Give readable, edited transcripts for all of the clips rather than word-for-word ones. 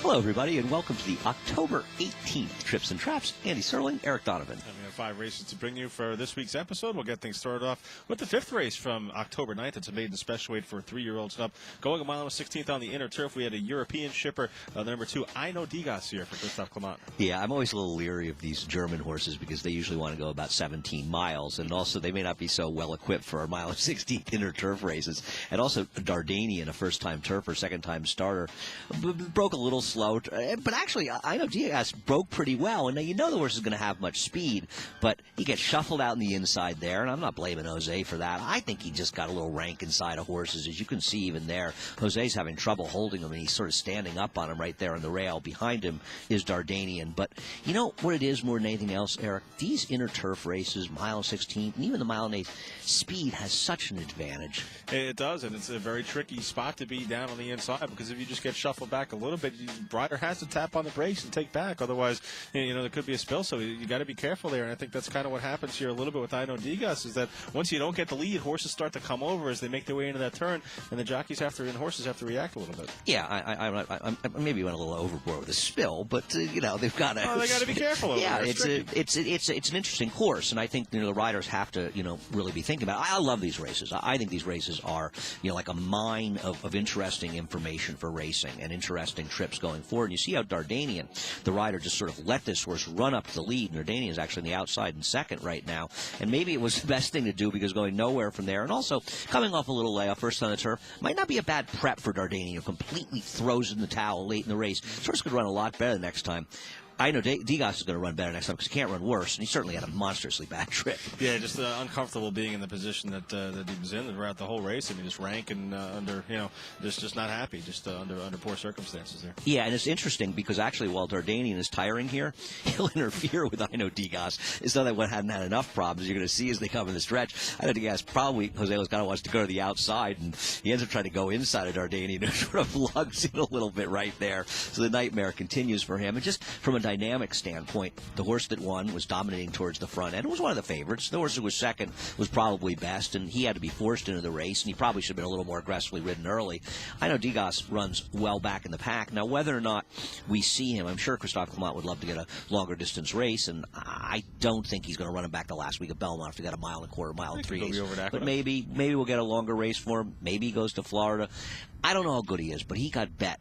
Hello, everybody, and welcome to the October 18th Trips and Traps. Andy Serling, Eric Donovan. And we have 5 races to bring you for this week's episode. We'll get things started off with the 5th race from October 9th. It's a maiden special weight for 3-year-olds and up. Going a mile and 16th on the inner turf, we had a European shipper, the number 2, Aino Digas here for Christophe Clement. Yeah, I'm always a little leery of these German horses because they usually want to go about 17 miles, and also they may not be so well equipped for a mile and 16th inner turf races. And also Dardanian, a first-time turfer, second-time starter, broke a little slow, but actually Aino Digas broke pretty well. And now you know the horse is going to have much speed, but he gets shuffled out in the inside there, and I'm not blaming Jose for that. I think he just got a little rank inside of horses, as you can see even there. Jose's having trouble holding him, and he's sort of standing up on him right there on the rail. Behind him is Dardanian. But you know what it is more than anything else, Eric? These inner turf races, mile and 16th, and even the mile and 8th, speed has such an advantage. It does, and it's a very tricky spot to be down on the inside, because if you just get shuffled back a little bit, the rider has to tap on the brakes and take back. Otherwise, there could be a spill. So you got to be careful there. And I think that's kind of what happens here a little bit with Aino Digas, is that once you don't get the lead, horses start to come over as they make their way into that turn, and the jockeys and horses have to react a little bit. Yeah, I maybe went a little overboard with the spill, but they've got to. Oh, they got to be careful. Yeah, it's an interesting course, and I think the riders have to really be thinking about it. I love these races. I think these races are like a mine of interesting information for racing and interesting trips going forward. And you see how Dardanian, the rider, just sort of let this horse run up to the lead. And Dardanian is actually on the outside in second right now, and maybe it was the best thing to do because going nowhere from there, and also coming off a little layoff first on the turf might not be a bad prep for Dardanian, who completely throws in the towel late in the race. This horse could run a lot better next time. I know Digas is going to run better next time because he can't run worse, and he certainly had a monstrously bad trip. Yeah, just uncomfortable being in the position that he was in throughout the whole race. I mean, just rank and just not happy, just under poor circumstances there. Yeah, and it's interesting because actually while Dardanian is tiring here, he'll interfere with Aino Digas. It's not that one hadn't had enough problems. You're going to see as they come in the stretch. Aino Digas probably, Jose Lozcano wants to go to the outside, and he ends up trying to go inside of Dardanian and sort of lugs in a little bit right there. So the nightmare continues for him. And just from a dynamic standpoint, the horse that won was dominating towards the front end. It was one of the favorites. The horse who was second was probably best, and he had to be forced into the race, and he probably should have been a little more aggressively ridden early. I know Digas runs well back in the pack. Now, whether or not we see him, I'm sure Christophe Clement would love to get a longer distance race, and I don't think he's going to run him back the last week of Belmont if he got a mile and a quarter, mile and 3/8. But maybe we'll get a longer race for him. Maybe he goes to Florida. I don't know how good he is, but he got bet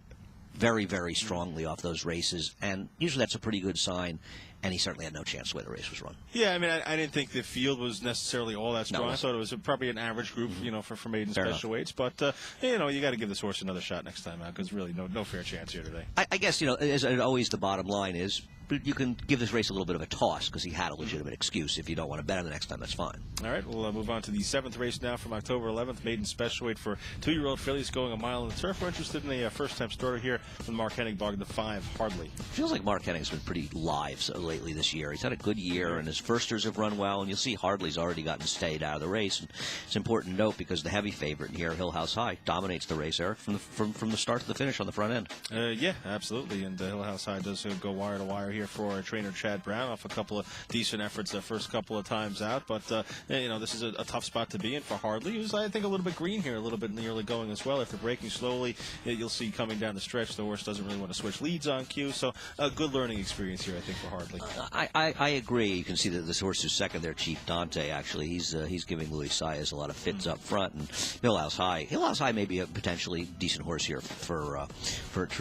very, very strongly off those races, and usually that's a pretty good sign, and he certainly had no chance the way the race was run. Yeah, I mean, I didn't think the field was necessarily all that strong. No. I thought it was probably an average group, for maiden special weights, but, you got to give this horse another shot next time out, because really no fair chance here today. I guess, as always, the bottom line is, you can give this race a little bit of a toss because he had a legitimate excuse. If you don't want to bet him the next time, that's fine. All right, we'll move on to the 7th race now from October 11th, maiden special weight for 2-year-old fillies going a mile on the turf. We're interested in a first-time starter here from Mark Hennig, bargain to 5, Hardly. Feels like Mark Hennig's been pretty live lately this year. He's had a good year, and his firsters have run well, and you'll see Hardly's already gotten stayed out of the race. And it's important to note because the heavy favorite here, Hill House High, dominates the race, Eric, from the start to the finish on the front end. Yeah, absolutely, and Hill House High does go wire to wire here for trainer Chad Brown off a couple of decent efforts the first couple of times out, but this is a tough spot to be in for Hardly, who's I think a little bit green here, a little bit in the early going as well. After breaking slowly, you'll see coming down the stretch, the horse doesn't really want to switch leads on cue, so a good learning experience here I think for Hardly. I agree. You can see that this horse who's second there, Chief Dante, actually he's giving Luis Saez a lot of fits up front, and Hill House High may be a potentially decent horse here for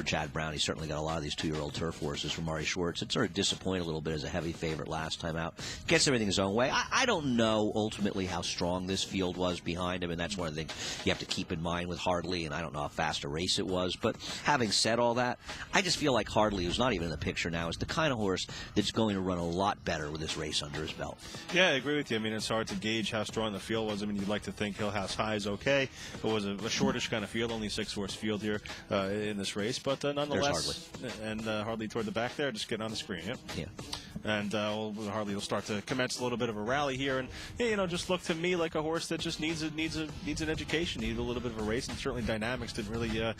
Chad Brown. He's certainly got a lot of these 2-year-old turf horses from Maury Schwartz. It's sort of disappointed a little bit as a heavy favorite last time out. Gets everything his own way. I don't know ultimately how strong this field was behind him, and that's one of the things you have to keep in mind with Hardly, and I don't know how fast a race it was. But having said all that, I just feel like Hardly, who's not even in the picture now, is the kind of horse that's going to run a lot better with this race under his belt. Yeah, I agree with you. I mean, it's hard to gauge how strong the field was. I mean, you'd like to think Hill House High is okay. It was a shortish kind of field, only 6-horse field here in this race, but nonetheless, and Hardly toward the back there, just getting on the screen. Yep. Yeah. And Harley will start to commence a little bit of a rally here, and just look to me like a horse that just needs an education, needs a little bit of a race, and certainly dynamics didn't really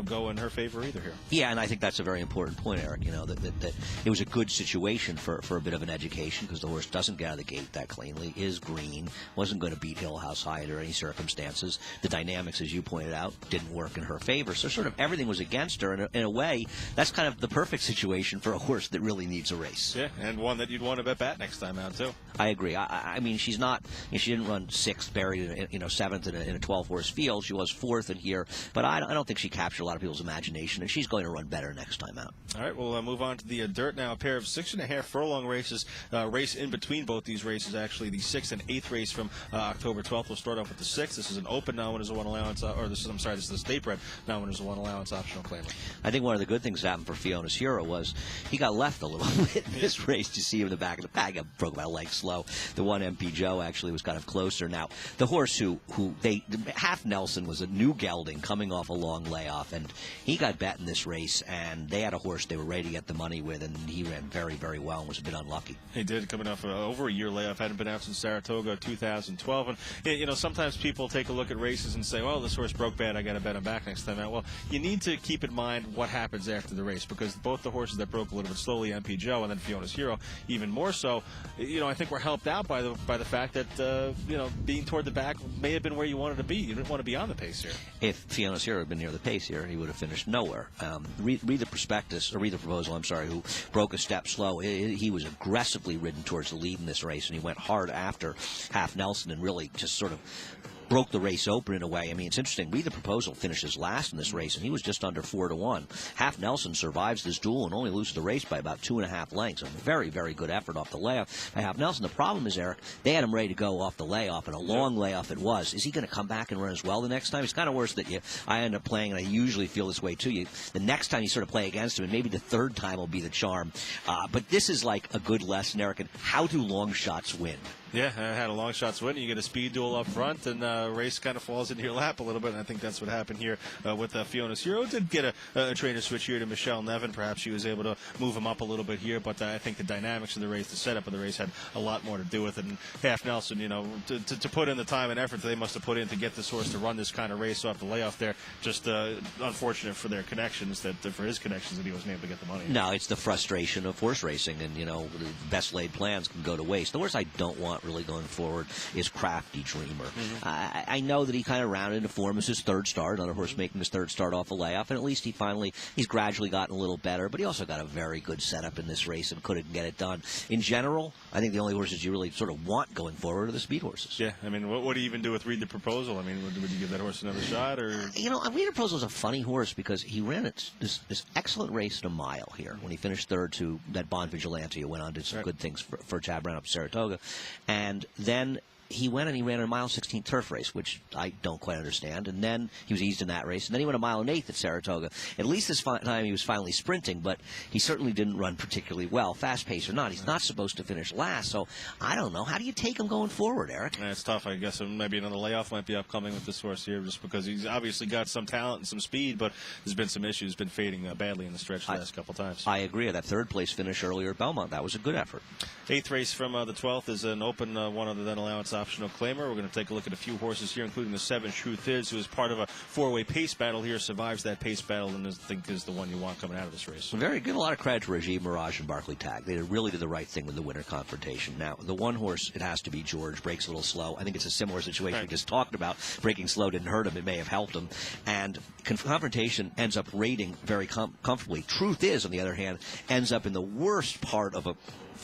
go in her favor either here. Yeah, and I think that's a very important point, Eric. That it was a good situation for a bit of an education, because the horse doesn't get out of the gate that cleanly, is green, wasn't going to beat Hill House High under any circumstances. The dynamics, as you pointed out, didn't work in her favor, so sort of everything was against her. In a way, that's kind of the perfect situation for a horse that really needs a race. Yeah. And one that you'd want to bet back next time out, too. I agree. I mean, she's not, she didn't run sixth, buried in, seventh in a 12-horse field. She was fourth in here, but I don't think she captured a lot of people's imagination, and she's going to run better next time out. All right, we'll move on to the dirt now. A pair of 6.5 furlong races, race in between both these races, actually. The 6th and 8th race from October 12th. We'll start off with the 6th. This is an open non-winners of one allowance, this is the state bred non-winners of one allowance optional claimer. I think one of the good things that happened for Fiona's Hero was he got left a little bit in this race. You see him in the back of the pack, got broke about a leg slow. The one MP Joe actually was kind of closer. Now, the horse Half Nelson was a new gelding coming off a long layoff, and he got bet in this race, and they had a horse they were ready to get the money with, and he ran very, very well and was a bit unlucky. He did, coming off over a year layoff, hadn't been out since Saratoga 2012, and sometimes people take a look at races and say, well, this horse broke bad, I got to bet him back next time out. Well, you need to keep in mind what happens after the race, because both the horses that broke a little bit slowly, MP Joe and then Fiona's Hero, even more so, I think we're helped out by the fact that being toward the back may have been where you wanted to be. You didn't want to be on the pace here. If Fiona's Hero had been near the pace here, he would have finished nowhere. Read the proposal, who broke a step slow. He was aggressively ridden towards the lead in this race, and he went hard after Half Nelson and really just sort of broke the race open in a way. I mean, it's interesting. Read the Proposal finishes last in this race, and he was just under 4-1. Half Nelson survives this duel and only loses the race by about 2.5 lengths. A very, very good effort off the layoff by Half Nelson. The problem is, Eric, they had him ready to go off the layoff, and a long layoff it was. Is he going to come back and run as well the next time? It's kind of worse that I end up playing, and I usually feel this way too. The next time you sort of play against him, and maybe the third time will be the charm. But this is like a good lesson, Eric, in how do long shots win. Yeah, I had a long shots win. You get a speed duel up front, and race kind of falls into your lap a little bit, and I think that's what happened here with Fiona's Hero. Did get a trainer switch here to Michelle Nevin. Perhaps she was able to move him up a little bit here, but I think the dynamics of the race, the setup of the race had a lot more to do with it. And Half Nelson, to put in the time and effort that they must have put in to get this horse to run this kind of race off the layoff there, just unfortunate for their connections, for his connections, that he wasn't able to get the money. No, it's the frustration of horse racing, and, the best laid plans can go to waste. The horse I don't want really going forward is Crafty Dreamer. Mm-hmm. I know that he kind of rounded into form as his third start, another horse making his third start off a layoff, and at least he's gradually gotten a little better, but he also got a very good setup in this race and couldn't get it done. In general, I think the only horses you really sort of want going forward are the speed horses. Yeah, I mean, what do you even do with Read the Proposal? I mean, would you give that horse another shot? Or Read the Proposal is a funny horse because he ran this excellent race in a mile here when he finished third to that Bond Vigilante who went on to do some good things for Chad Brown up Saratoga. And then he went and he ran a mile 16 turf race, which I don't quite understand. And then he was eased in that race. And then he went a mile and 8 at Saratoga. At least this time he was finally sprinting, but he certainly didn't run particularly well, fast pace or not. He's not supposed to finish last. So I don't know. How do you take him going forward, Eric? Yeah, it's tough, I guess. Maybe another layoff might be upcoming with this horse here, just because he's obviously got some talent and some speed, but there's been some issues, been fading badly in the stretch the last couple times. I agree. That third place finish earlier at Belmont, that was a good effort. 8th race from the 12th is an open one other than allowance optional claimer. We're going to take a look at a few horses here, including the 7 Truth Is, who is part of a 4-way pace battle here, survives that pace battle, and I think is the one you want coming out of this race. Very good. A lot of credit to Regime Mirage and Barclay Tag. They really did the right thing with the winter confrontation. Now, the one horse, it has to be George, breaks a little slow. I think it's a similar situation we just talked about. Breaking slow didn't hurt him. It may have helped him. And confrontation ends up rating very comfortably. Truth Is, on the other hand, ends up in the worst part of a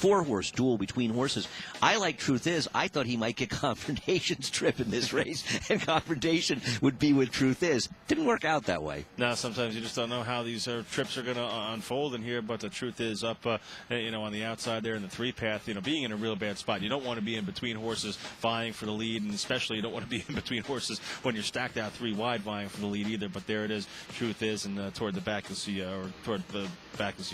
4-horse duel between horses. I like Truth Is. I thought he might get Confrontation's trip in this race, and Confrontation would be with Truth Is. Didn't work out that way. No, sometimes you just don't know how these trips are going to unfold in here, but the Truth Is up, on the outside there in the 3-path, being in a real bad spot. You don't want to be in between horses vying for the lead, and especially you don't want to be in between horses when you're stacked out 3 wide vying for the lead either, but there it is. Truth Is, and toward the back you'll see,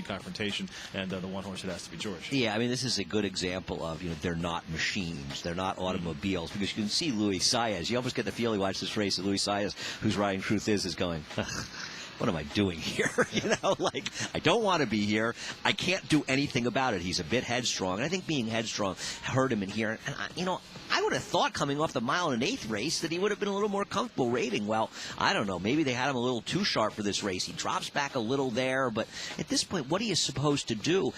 Confrontation, and the one horse, it has to be George. Yeah, I mean, this is a good example of, they're not machines. They're not automobiles, because you can see Luis Saez. You almost get the feel he watched this race, that Luis Saez, who's riding Truth Is going, what am I doing here? Like, I don't want to be here. I can't do anything about it. He's a bit headstrong, and I think being headstrong hurt him in here. And, I would have thought coming off the 1 1/8 race that he would have been a little more comfortable rating. Well, I don't know. Maybe they had him a little too sharp for this race. He drops back a little there, but at this point, what are you supposed to do?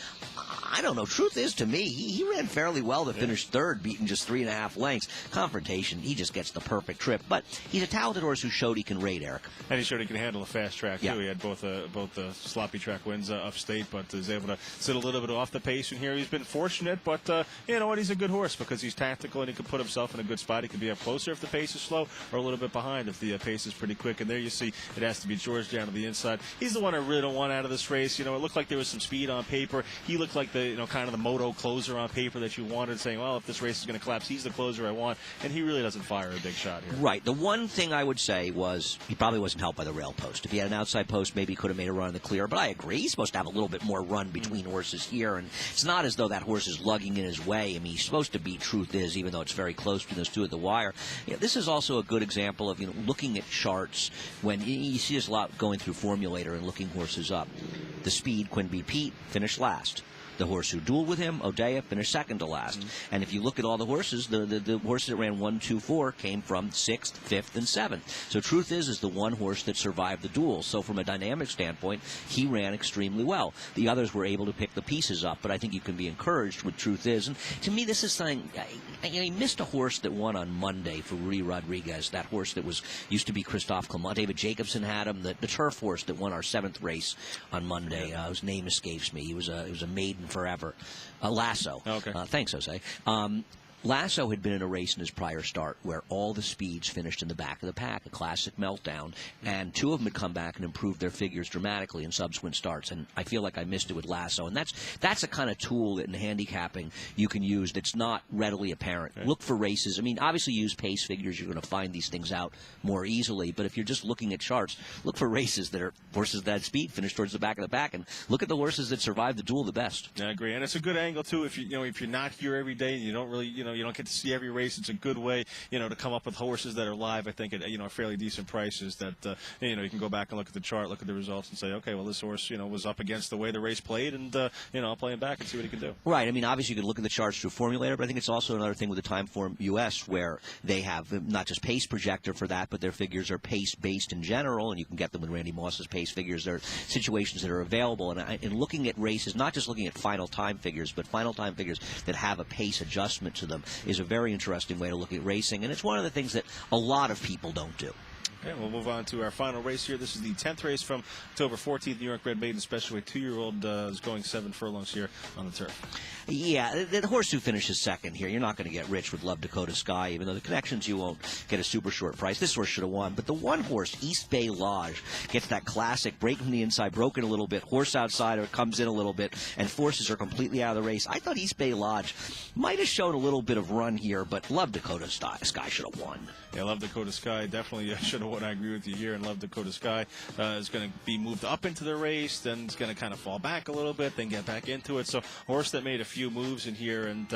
I don't know. Truth is, to me, he ran fairly well to finish third, beating just 3.5 lengths. Confrontation, he just gets the perfect trip. But he's a talented horse who showed he can rate, Eric. And he showed he can handle a fast track, too. Yeah. He had both the sloppy track wins upstate, but was able to sit a little bit off the pace. And here he's been fortunate, but you know what? He's a good horse because he's tactical and he can put himself in a good spot. He can be up closer if the pace is slow or a little bit behind if the pace is pretty quick. And there you see it has to be George down to the inside. He's the one I really don't want out of this race. It looked like there was some speed on paper. He looked like the kind of the moto closer on paper that you wanted, saying, well, if this race is going to collapse, he's the closer I want. And he really doesn't fire a big shot here. Right. The one thing I would say was he probably wasn't helped by the rail post. If he had an outside post, maybe he could have made a run in the clear. But I agree. He's supposed to have a little bit more run between horses here. And it's not as though that horse is lugging in his way. I mean, he's supposed to beat Truth Is, even though it's very close between those two at the wire. This is also a good example of looking at charts when you see this a lot going through Formulator and looking horses up. The speed, Quinby Pete, finished last. The horse who dueled with him, O'Dea, finished second to last. Mm-hmm. And if you look at all the horses, the horses that ran 1, 2, 4 came from 6th, 5th, and 7th. So Truth is the one horse that survived the duel. So from a dynamic standpoint, he ran extremely well. The others were able to pick the pieces up, but I think you can be encouraged with Truth Is. And to me, this is something, he missed a horse that won on Monday for Rudy Rodriguez, that horse that used to be Christophe Clement. David Jacobson had him, the turf horse that won our 7th race on Monday, whose name escapes me. He was a maiden forever. Lasso. Okay. Thanks, Jose. Lasso had been in a race in his prior start where all the speeds finished in the back of the pack, a classic meltdown, and 2 of them had come back and improved their figures dramatically in subsequent starts, and I feel like I missed it with Lasso, and that's a kind of tool that in handicapping you can use that's not readily apparent. Okay. Look for races. I mean, obviously use pace figures. You're going to find these things out more easily, but if you're just looking at charts, look for races that are horses that had speed, finish towards the back of the pack, and look at the horses that survived the duel the best. I agree, and it's a good angle, too, if you're not here every day and you don't really, you don't get to see every race. It's a good way, to come up with horses that are live, I think, at, fairly decent prices that, you can go back and look at the chart, look at the results and say, okay, well, this horse, was up against the way the race played and, I'll play him back and see what he can do. Right. I mean, obviously you can look at the charts through Formulator, but I think it's also another thing with the Timeform US where they have not just pace projector for that, but their figures are pace-based in general, and you can get them with Randy Moss's pace figures. There are situations that are available, and looking at races, not just looking at final time figures, but final time figures that have a pace adjustment to them is a very interesting way to look at racing, and it's one of the things that a lot of people don't do. Okay, we'll move on to our final race here. This is the 10th race from October 14th. New York Red Maiden Special Weight 2-year-old is going 7 furlongs here on the turf. Yeah, the horse who finishes second here, you're not going to get rich with Love Dakota Sky, even though the connections you won't get a super short price. This horse should have won. But the one horse, East Bay Lodge, gets that classic break from the inside, broken a little bit, horse outsider comes in a little bit, and forces her completely out of the race. I thought East Bay Lodge might have shown a little bit of run here, but Love Dakota Sky should have won. Yeah, Love Dakota Sky definitely should have won. I agree with you here. And Love Dakota Sky is going to be moved up into the race, then it's going to kind of fall back a little bit, then get back into it. So horse that made a few moves in here, and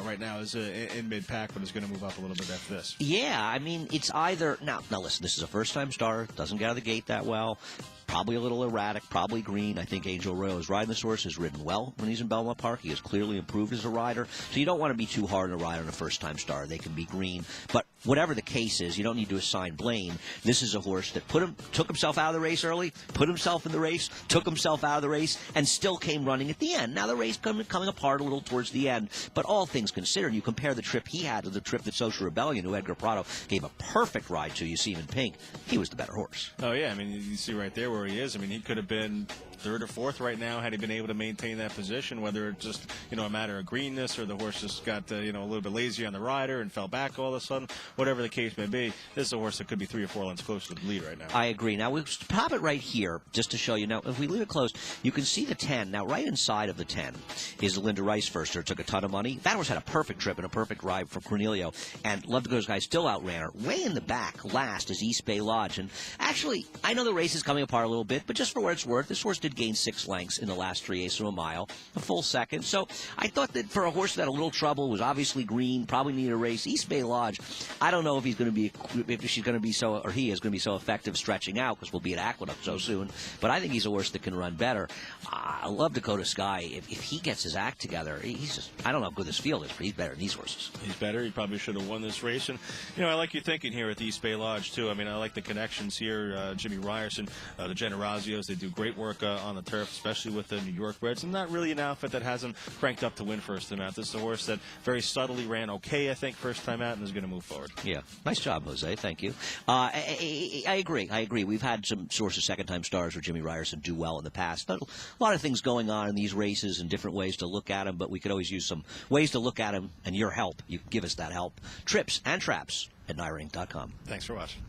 right now is in mid-pack, but is going to move up a little bit after this. Yeah, I mean, it's either now listen, this is a first-time star, doesn't get out of the gate that well. Probably a little erratic, probably green. I think Angel Royal is riding this horse, has ridden well when he's in Belmont Park. He has clearly improved as a rider. So you don't want to be too hard on a rider on a first-time star. They can be green. But whatever the case is, you don't need to assign blame. This is a horse that took himself out of the race early, put himself in the race, took himself out of the race, and still came running at the end. Now the race coming apart a little towards the end. But all things considered, you compare the trip he had to the trip that Social Rebellion, who Edgar Prado gave a perfect ride to, you see him in pink, he was the better horse. Oh, yeah. I mean, you see right there where he is. I mean, he could have been third or fourth right now had he been able to maintain that position, whether it's just, a matter of greenness or the horse just got, a little bit lazy on the rider and fell back all of a sudden, whatever the case may be. This is a horse that could be 3 or 4 lengths closer to the lead right now. I agree. Now, we'll pop it right here just to show you. Now, if we leave it closed, you can see the 10. Now, right inside of the 10 is the Linda Rice firster. It took a ton of money. That horse had a perfect trip and a perfect ride for Cornelio, and Love to Go Sky still outran her. Way in the back, last, is East Bay Lodge. And actually, I know the race is coming apart a little bit, but just for what it's worth, this horse did gain 6 lengths in the last 3/8 of a mile, a full second. So I thought that for a horse that had a little trouble, was obviously green, probably needed a race, East Bay Lodge I don't know if he's going to be, if she's going to be so, or he is going to be so effective stretching out because we'll be at Aqueduct so soon. But I think he's a horse that can run better. I love Dakota Sky. If he gets his act together, he's just, I don't know how good this field is, but he's better than these horses. He's better. He probably should have won this race. And, I like your thinking here at the East Bay Lodge, too. I mean, I like the connections here. Jimmy Ryerson, the Generasios, they do great work on the turf, especially with the New York breds. And not really an outfit that hasn't cranked up to win first time out. This is a horse that very subtly ran okay, I think, first time out, and is going to move forward. Yeah. Nice job, Jose. Thank you. I agree. We've had some sources, second-time stars where Jimmy Ryerson do well in the past. A lot of things going on in these races and different ways to look at them, but we could always use some ways to look at them and your help. You can give us that help. Trips and traps at NYRA.com. Thanks for watching.